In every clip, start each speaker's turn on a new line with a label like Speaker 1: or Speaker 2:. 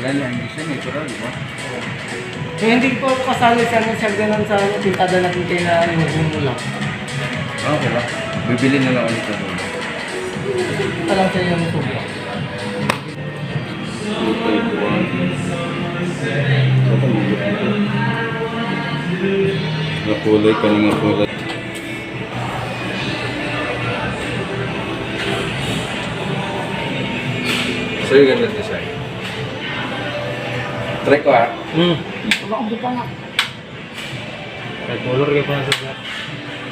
Speaker 1: Wala lang mission eh, pero di ba?
Speaker 2: Eh, hindi po kasali sa ganun sa pintada natin kay na yung lang.
Speaker 1: Okay lang. Bibili na lang ulit ako.
Speaker 2: Ito lang sa yung tubo.
Speaker 1: Nakulay ka ng nakulay. So yung ganda design. Try ko ah.
Speaker 2: Bakit ka nga? May color kayo pa nasa black.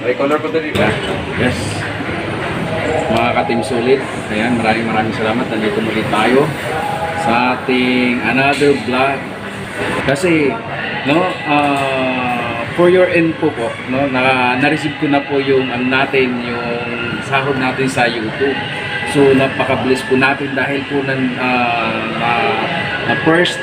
Speaker 1: May color pa din ba? Yes. Mga ka-team sulit. Ayan, maraming salamat. Nandito muli tayo sa ating another vlog. Kasi, no, for your info po, no, na-receive ko na po yung natin, yung sahod natin sa YouTube. So, napaka-bless po natin dahil po na first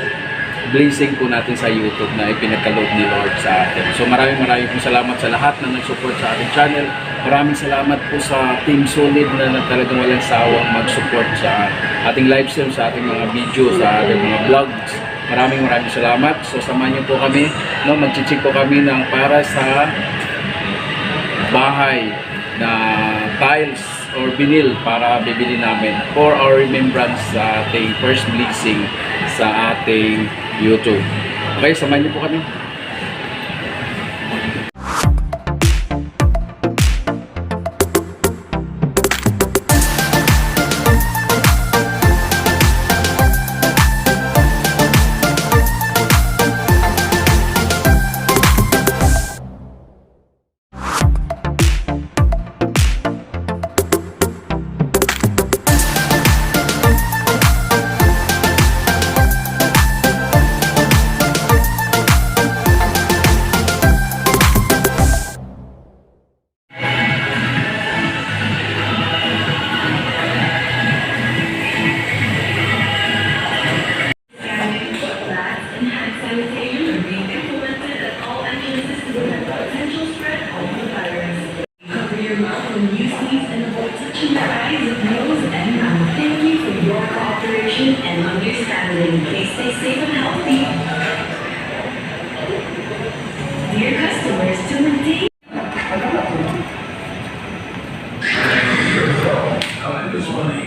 Speaker 1: blessing po natin sa YouTube na ipinagkaloob ni Lord sa atin. So maraming po salamat sa lahat na nag-support sa ating channel. Maraming salamat po sa Team Solid na talagang walang sawang mag-support sa ating live stream, sa ating mga video, sa ating mga vlogs. Maraming salamat. So samahan niyo po kami, no, mag-check po kami ng para sa bahay na tiles or vinyl para bibili namin for our remembrance sa ating first blessing sa ating YouTube. Okay, samahan niyo po kami.
Speaker 3: And understanding. Please stay safe and healthy. Dear customers, to maintain
Speaker 4: time is money.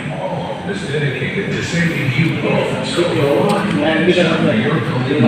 Speaker 4: Is dedicated to saving you both. So go on and shine your golden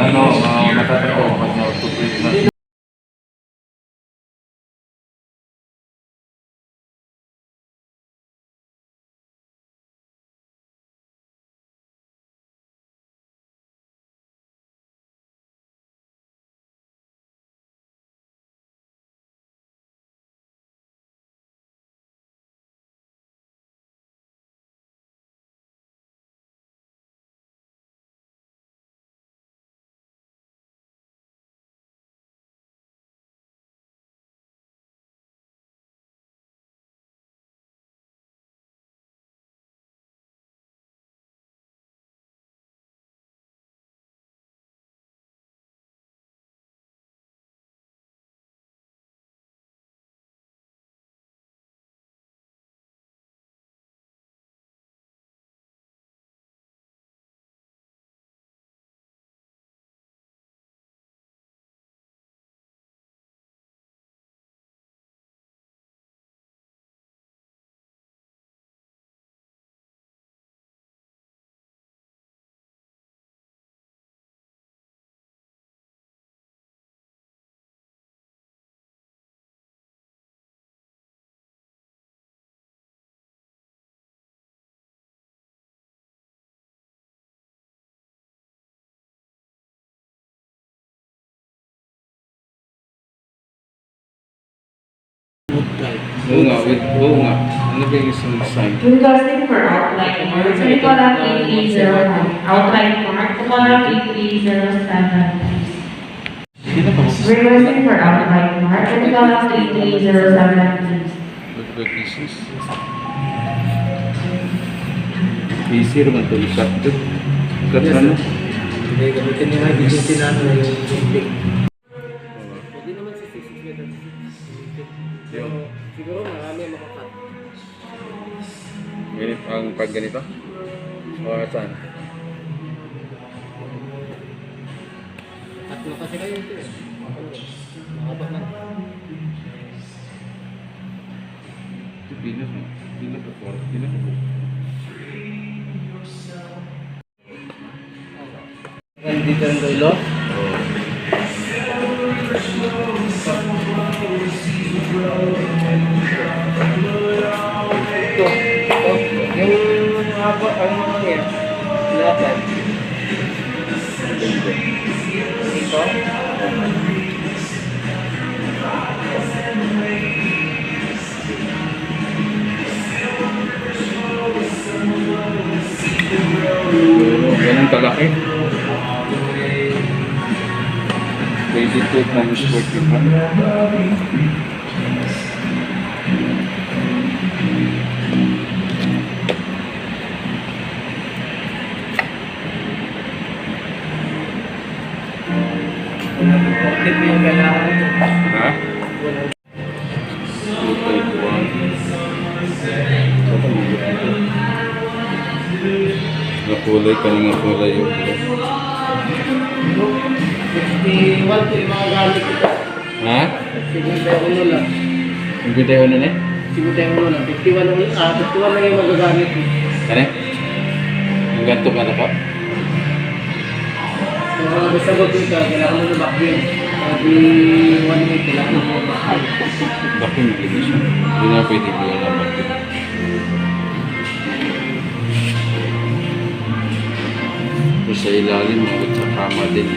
Speaker 1: Oo nga. Ano ba yung isang sign?
Speaker 3: requesting for outline mark. Can you call out 8309? Outline mark. Call out 8307. Requesting for outline mark. Can you call out 8307, please?
Speaker 1: Good pieces. Easy naman ito. Sakto. Kasi ano?
Speaker 2: Hindi, gamitin niya nga yung tinano yung tintik. Hindi naman sa sisig. Siguro marami makakat.
Speaker 1: Ganit ang pag ganito? O saan?
Speaker 2: Tatlo kasi kayo ito eh. Makabot na.
Speaker 1: Ito pinas mo. Pinas ko. Pinas ko.
Speaker 2: Dito ang dulo. Ito. Yung haba, ano naman yan? Lahat. Ito.
Speaker 1: Ganun kalaki. 22 times 45.
Speaker 2: Ito yung kailangan mo.
Speaker 1: Ha? 2.1. Nakulay ka nga kulay yung
Speaker 2: 61 po yung mga gamit ito.
Speaker 1: ha?
Speaker 2: 51 lang.
Speaker 1: Yung bitayo na na?
Speaker 2: 51 lang. 51 lang. 51 lang yung magagamit mo.
Speaker 1: Kane? Yung ganito ka na po?
Speaker 2: So, mga basta mo dito, kailangan mo na vacuum. Sabi 1 week, kailangan mo na vacuum.
Speaker 1: Bakit naglinis siya? Hindi na pwede ko yung labat. Pero sa ilalim, mabot sa kama din.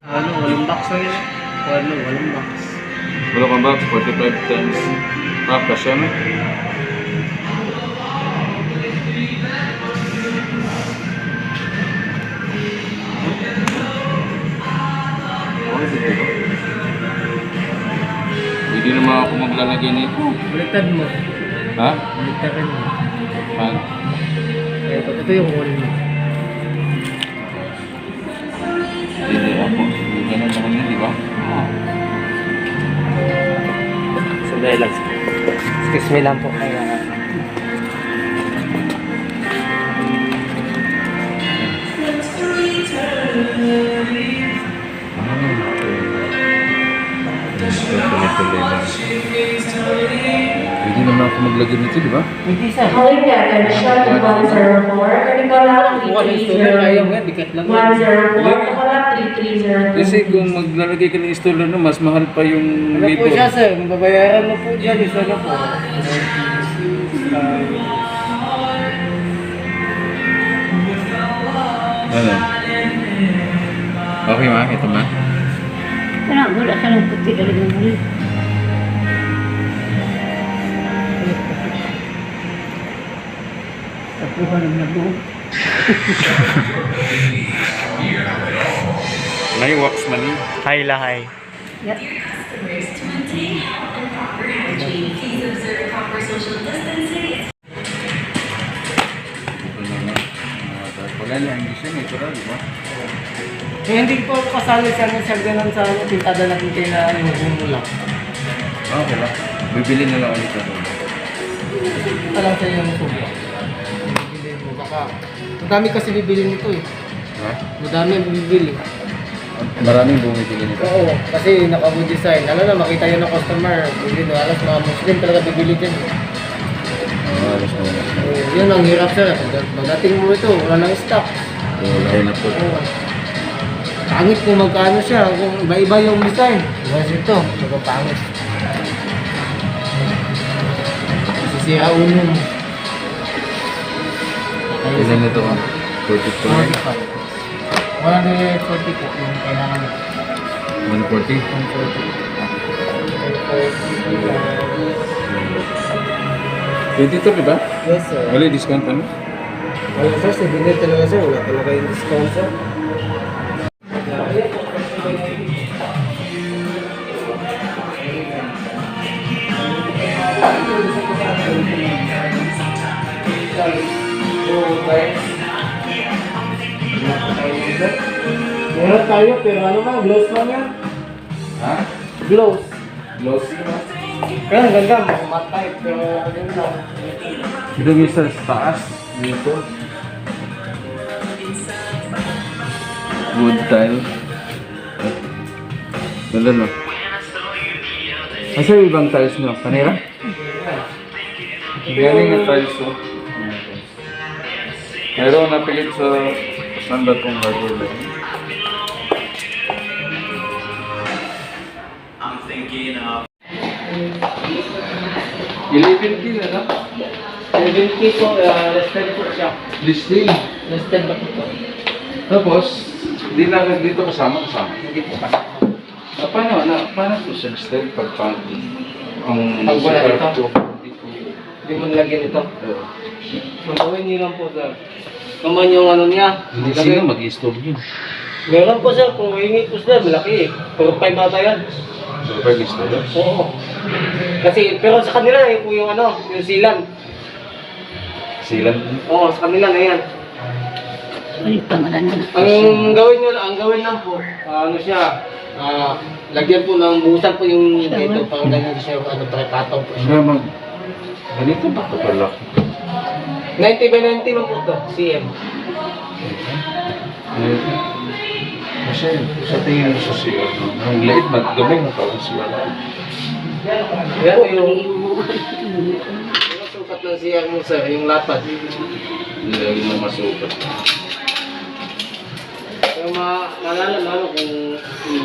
Speaker 2: Ano, walang box na yun. Walang box.
Speaker 1: Wala kang box, 45 times. Ah, kasya na. Hindi naman ako maglalagay nito.
Speaker 2: Baliktad mo.
Speaker 1: Ha?
Speaker 2: Baliktarin mo.
Speaker 1: Paano?
Speaker 2: Ito yung kunin mo.
Speaker 1: Hindi ako. Hindi ganun naman yun, di ba?
Speaker 2: Sandali lang. Excuse me lang po.
Speaker 1: Hindi naman ako maglagay nito, di ba?
Speaker 2: Hindi sir.
Speaker 3: Calling the attention to 104, Nicola
Speaker 2: Wala yung story na ayaw yan. Bigat lang.
Speaker 3: 104, Nicola 3302.
Speaker 1: Kasi kung maglalagay ka ng installer no, mas mahal pa yung
Speaker 2: Ano po
Speaker 1: labor.
Speaker 2: siya sir? Babayaran mo po dyan. Isa na po.
Speaker 1: Ano? Okay ma, ito ma.
Speaker 5: Kaya wala ka ng puti talagang muli. Tapuhan ng nabuo.
Speaker 1: May wax man yun.
Speaker 2: Hi lahay.
Speaker 5: Yeah.
Speaker 1: Ito naman. Wala niya ang gising, ito na, di ba?
Speaker 2: Eh, hindi po kasali siya ng ganun sa pintada natin kayo na yung mo lang.
Speaker 1: Okay lang. Bibili na lang ulit ako.
Speaker 2: Alam sa yung tubo. Bibili mo. Baka, madami kasi bibili nito eh.
Speaker 1: Ha?
Speaker 2: Madami ang bibili.
Speaker 1: Maraming bumibili nito.
Speaker 2: Oo, kasi naka-wood design. Alam na, makita yun ng customer. Bibili no, alas mga Muslim talaga bibili dyan.
Speaker 1: Alas na wala.
Speaker 2: Yun ang hirap sir. Pagdating mo ito, wala nang stock.
Speaker 1: Wala na po.
Speaker 2: Oo. Pangit kung magkano siya, kung iba-iba yung design. Kasi ito, pangit. Sisira ulo mo.
Speaker 1: Ilan na ito ah? 44?
Speaker 2: 140 po yung kailangan mo.
Speaker 1: 140? 22 diba?
Speaker 2: Yes sir.
Speaker 1: Wala discount ano?
Speaker 2: Wala sir, sa binil talaga sir. Wala talaga yung discount sir. tayo, pero ano man, glows lang yan.
Speaker 1: Ha?
Speaker 2: Glows.
Speaker 1: Glossy ba?
Speaker 2: Kaya ang ganda, mamatay, pero yun lang.
Speaker 1: Ito yung sa taas. Dito. Wood tile. Wala no. Asa yung ibang tiles nyo? Kanira? Galing yung tiles mo. Mayroon napilit sa sanda kong hardware lang.
Speaker 6: I'm thinking of
Speaker 1: 11 kin na.
Speaker 2: 11K po, listed po siya.
Speaker 1: Listing.
Speaker 2: Listed ba po ito?
Speaker 1: Tapos, di na dito kasama.
Speaker 2: Hindi po kasi.
Speaker 1: Paano po siya listed pag ang
Speaker 2: Pag wala
Speaker 1: super
Speaker 2: ito?
Speaker 1: po?
Speaker 2: Hindi mo nilagyan ito. Magawin niyo lang po, sir. Naman yung ano niya.
Speaker 1: Hindi sino mag-install yun.
Speaker 2: Meron po, sir. Kung hingi po sir, malaki eh. Pero 5 ata yan.
Speaker 1: Super install.
Speaker 2: Oo. Kasi, pero sa kanila eh po yung ano, yung silan.
Speaker 1: Silan.
Speaker 2: Oo, sa kanila na yan.
Speaker 5: Ay, pangalan na.
Speaker 2: Ang gawin lang po, ano siya, lagyan po ng buhusan po yung dito, parang ganyan siya, ano, patong po siya.
Speaker 1: Siya ganito ba ito pala?
Speaker 2: 90 by 90 lang po ito, CM.
Speaker 1: Kasi sa tingin mo sa siya, ang liit magdumi na parang siya.
Speaker 2: Yan po yung sukat ng CM mo sir, yung lapad.
Speaker 1: Nilagay mo masukat.
Speaker 2: Pero maalala naman kung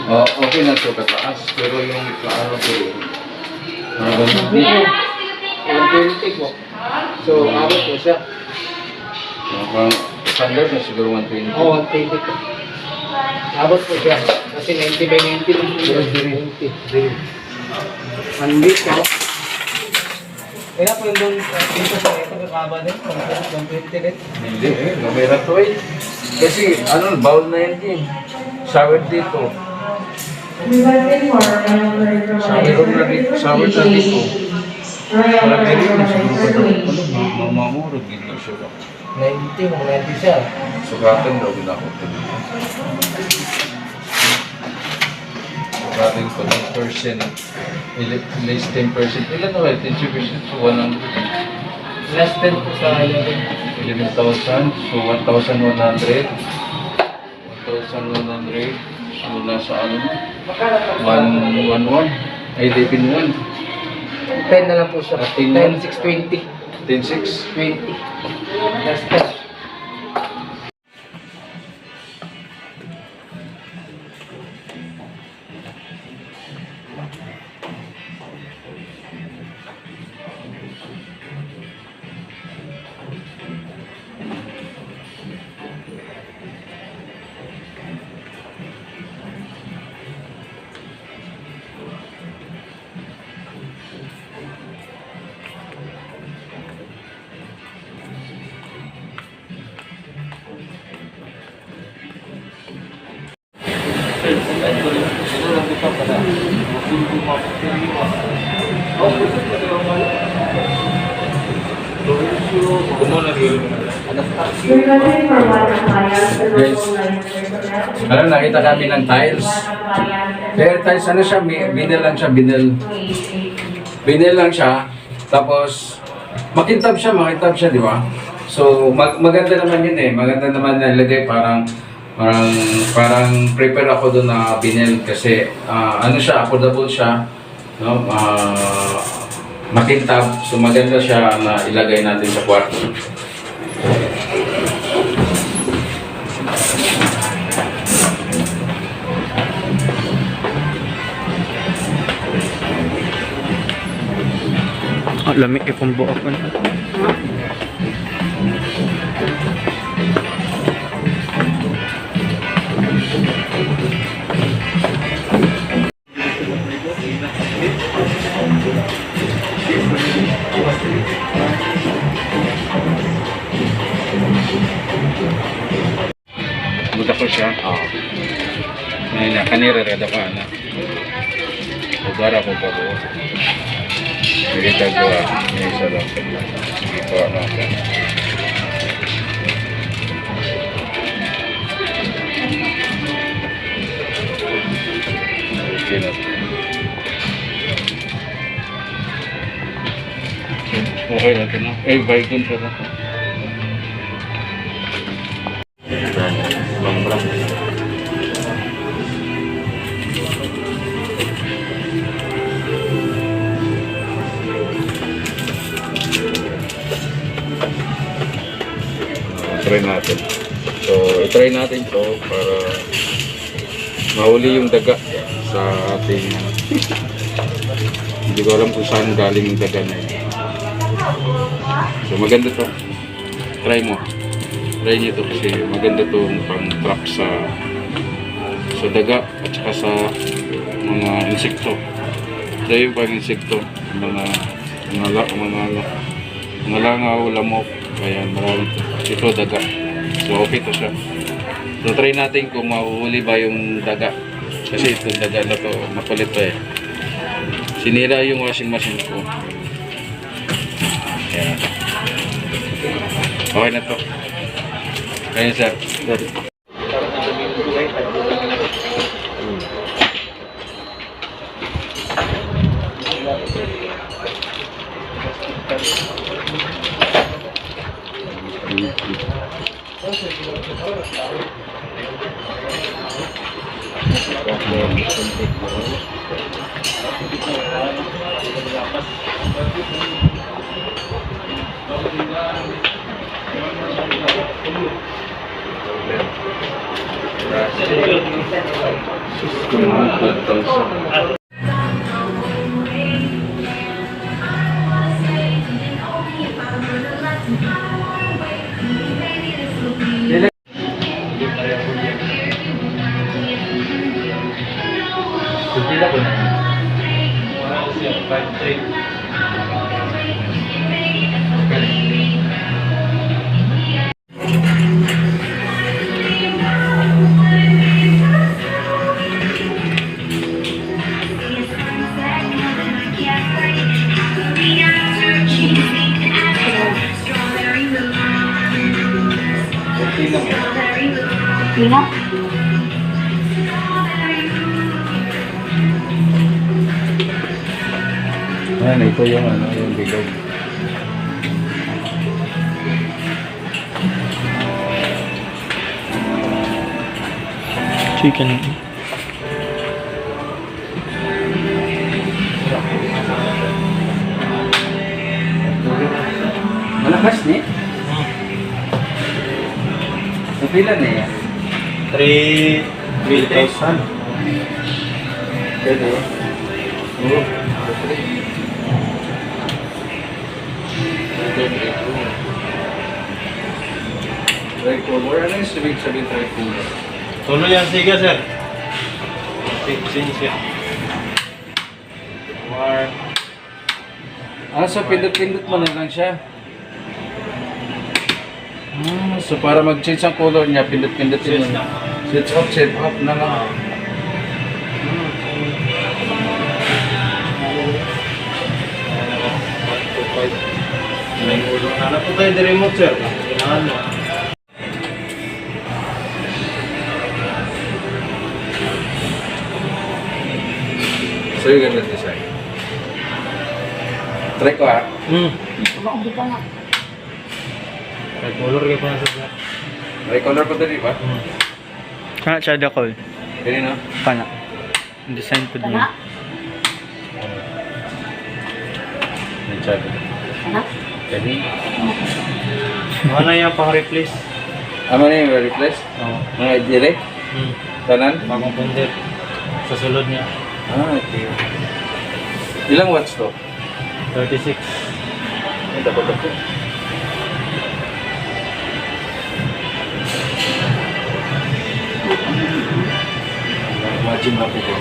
Speaker 1: Oh, okay na ito kataas, pero yung kaano ko yun.
Speaker 2: dito, 120 po. So, abot po siya.
Speaker 1: Standard na siguro 120.
Speaker 2: Oo, 120 po. Abot po siya. Kasi 90 by 90 lang po.
Speaker 1: Pero diri.
Speaker 2: 90. Mandi ko. Kaya po yung doon dito sa ito kakaba din. 120 din.
Speaker 1: Hindi numera to eh. Kasi ano, bowl na yan din. Shower dito. Shower na dito. Parang dito na siguro pa daw. Mamamurag dito siya.
Speaker 2: 90, 90 siya.
Speaker 1: Sukatan daw ginakot ko dito. Sukatan ko 10%. Less 10%. Ilan na ba? 10% so 100.
Speaker 2: Less 10 po sa
Speaker 1: 11,000. So 1,100. 1,100. So nasa ano? 111. Ay, 11,1.
Speaker 2: 10 na lang po siya.
Speaker 1: 10
Speaker 2: 10, 620.
Speaker 1: 10,6.
Speaker 2: 20. Less 10.
Speaker 1: Guys, ano, nakita kami ng tiles. Pero tiles, ano siya, vinyl lang siya, vinyl. Vinyl lang siya, tapos makintab siya, di ba? So, maganda naman yun eh. Maganda naman nilagay, parang prepare ako doon na vinyl kasi ano siya, affordable siya. No? Makintab, so maganda siya na ilagay natin sa kwarto.
Speaker 2: Lamig ikong buo ko na.
Speaker 1: Buta ko siya. Ngayon na, kanira rada ka na. Ubara ko pa ko. Hindi tagawa. May isa lang. Sige po, ano ka. Okay na ito, no? Eh, bacon siya na. Pambrang. Try natin. So, i-try natin to para mahuli yung daga sa ating hindi ko alam kung saan galing yung daga na yun. So, maganda to. Try mo. Try nyo to kasi maganda to pang trap sa daga at saka sa mga insekto. So, yung pang insekto, mga langaw, lamok, ayan, marami to. Ito daga. So, okay to siya. So, try natin kung mahuhuli ba yung daga. Kasi itong daga na to, makulit to eh. Sinira yung washing machine ko. Ayan. Okay na to. Ayan, sir.
Speaker 3: Tina?
Speaker 1: Ayan, ito yung yung bilog.
Speaker 2: Chicken.
Speaker 1: Malakas ni? So, pila na yan?
Speaker 2: 3,000.
Speaker 1: Pwede. Oo. Tricolor? Ano yung sabihin tricolor?
Speaker 2: Tulo yan siga, sir. Sinsya.
Speaker 1: So pindot-pindot mo na lang siya. So para mag-change ang color niya, pindot-pindotin mo. Set up na lang.
Speaker 2: Hanap po tayo the remote, sir. Kailangan mo.
Speaker 1: So yung ganda design. Try ko ha.
Speaker 3: Hindi ka nga.
Speaker 2: Kahit color kayo pa na, sir.
Speaker 1: Tricolor pa din ba?
Speaker 2: Ha, siya dakol.
Speaker 1: Ganyan no?
Speaker 2: Pana. Design po din.
Speaker 3: Kana?
Speaker 1: Nandiyan.
Speaker 3: Kana?
Speaker 1: Ganyan.
Speaker 2: Ano yan pang-replace?
Speaker 1: Ano na yung replace?
Speaker 2: Oo.
Speaker 1: Mga direct? Tanan?
Speaker 2: Bagong pundir. Sa sulod niya.
Speaker 1: Okay. Ilang watts to?
Speaker 2: 36.
Speaker 1: Ay, dapat ako. Imagine lang po.